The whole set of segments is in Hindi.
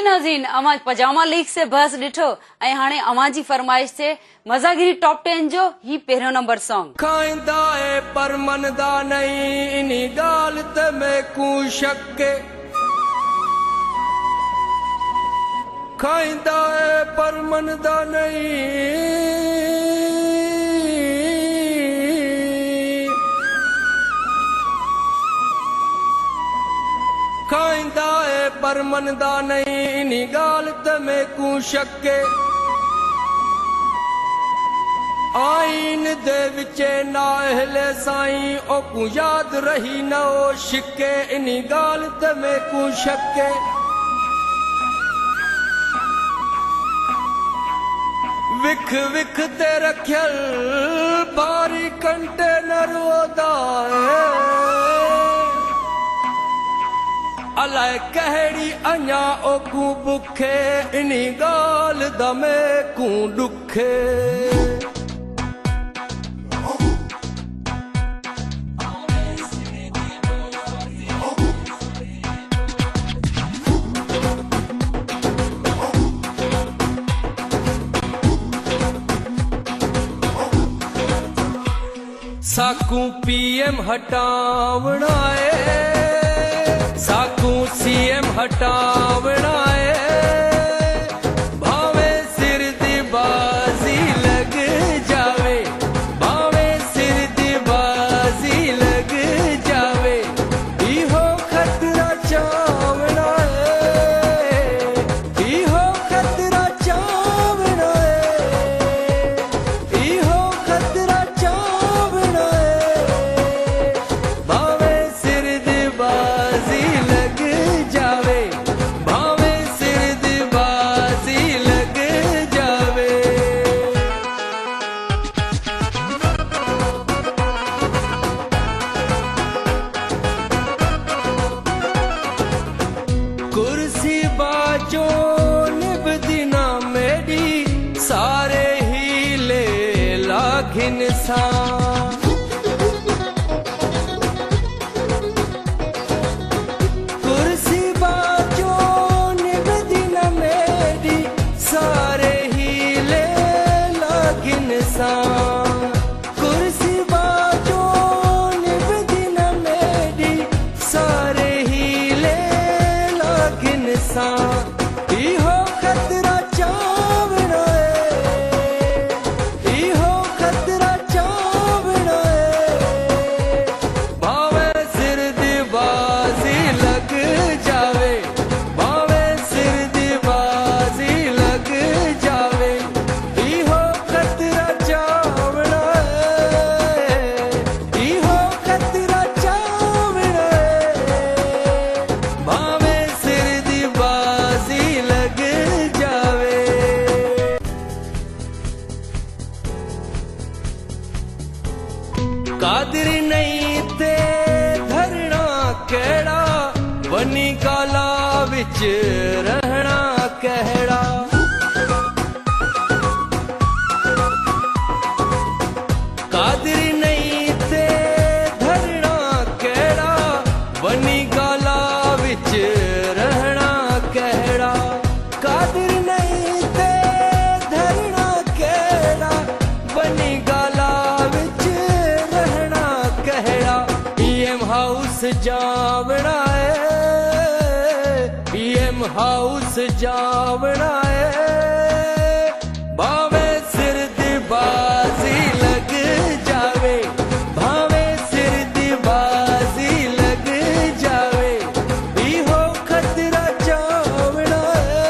जी नाज़रीन, अमा पजामा लीग से बहस ॾिठो ऐं हाणे अमा जी फरमाइश से मज़ागिरी टॉप 10 जो ही पहिरियों नंबर सॉन्ग। खाईंदा है पर मनदा नहीं इनी गाल ते मैं कू शक। खाईंदा है पर मनदा नहीं खाईंदा है पर मनदा नहीं इनी गाल ते मैं कू शक। आईन दे विचे नाहले साईं ओ कू याद रही न ओ शिके इनी गाल ते मैं कू शक। विख विख ते रखियल भारी कंटेनर ओदा है अलाए कहड़ी अञा ओ कू बुखे इनी गाल दा मैं कू दुखे। साकू पीएम हटावना है साकू सीएम हटावना है भावे सिर दी बाजी लग जावे भावे सिर दी बाजी लग जावे इहो खतरा चावना है इहो खतरा चावना है इहो खतरा चावना है भावे सिर दी बाजी लग जावे भावे सिर दी बाजी लग जावे। कुर्सी बाजो निभदी ना मेरी सारे ही ले लागिन सा कुर्सी बाजो निभदी ना मेरी सारे ही ले लागिन सा कुर्सी बाजो निभदी ना मेरी सारे ही ले लागिन सा इहो खतरा चावना है इहो खतरा चावना है भावे सिर दी बाजी लग जावे भावे सिर दी बाजी लग जावे इहो खतरा चावना है इहो खतरा चावना है भावे सिर दी बाजी लग जावे। कादिर नहीं ते धरना केड़ा बनी काला विच रहना कहड़ा कादिर नहीं ते धरना केड़ा बनी काला विच रहना कहड़ा कादिर नहीं ते धरना केड़ा बनी काला विच रहना कहड़ा पीएम हाउस जावना है पीएम हाउस जावना है भावे सिर दी बाजी लग जावे भावे सिर दी बाजी लग जावे इहो खतरा चावना है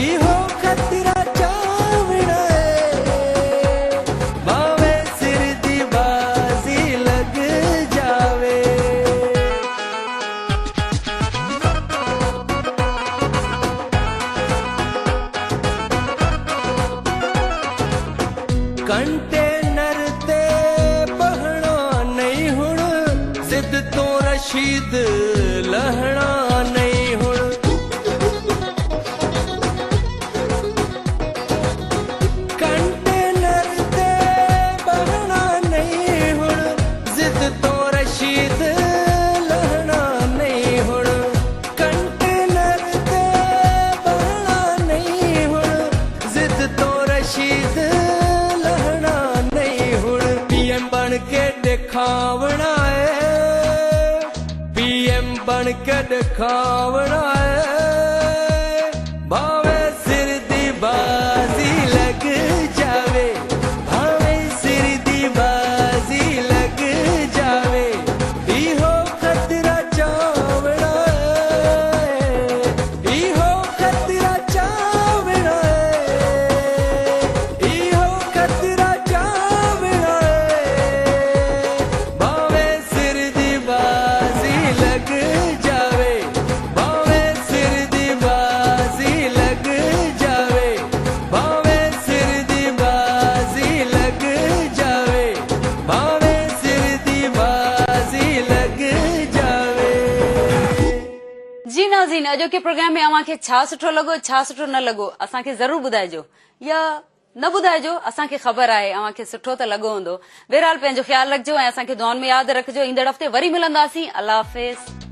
इहो खतरा चावना है भावे सिर दी बाजी लग जावे। कंटेनर ते बहना नहीं हुण जिद तो रशीद लहना नहीं हुण कंटेनर ते बहना नहीं हुण जिद तो रशीद लहना नहीं हुण कंटेनर ते ॾेखावणा है पीएम बन के ॾेखावणा है भावे सिर दी बाजी लग जावे भावे सिर दी बाजी लग जावे इहो खतरा चावणा है इहो खतरा चावणा है इहो खतरा चावणा है भावे सिर दी बाजी लग जावे भावे सिर दी बाजी लग जावे भावे सिर दी बाजी लग जावे भावे सिर दी बाजी लग जावे जी नाज़रीन, अॼोके प्रोग्राम में अव्हांखे छा सुठो लॻो छा सुठो न लॻो असांखे ज़रूर ॿुधाइजो या न ॿुधाइजो, असांखे ख़बर आहे अव्हांखे सुठो त लॻो हूंदो। बहरहाल पंहिंजो ख्याल रखिजो ऐं असांखे दुआनि में यादि रखिजो। ईंदड़ हफ़्ते वरी मिलंदासीं। अल्लाह हाफ़िज़।